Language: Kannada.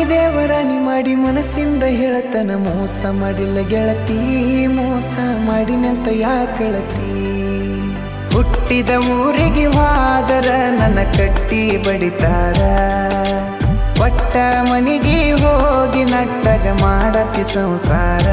ದೇವರಾಣಿ ಮಾಡಿ ಮನಸ್ಸಿಂದ ಹೇಳತನ ಮೋಸ ಮಾಡಿಲ್ಲ ಗೆಳತಿ ಮೋಸ ಮಾಡಿನಂತ ಯಾಕಳತಿ ಹುಟ್ಟಿದ ಊರಿಗೆ ಹೋದರ ನನ್ನ ಕಟ್ಟಿ ಬಡಿತಾರ ಒಟ್ಟ ಮನಿಗೆ ಹೋಗಿ ನಟ್ಟಗ ಮಾಡತಿ ಸಂಸಾರ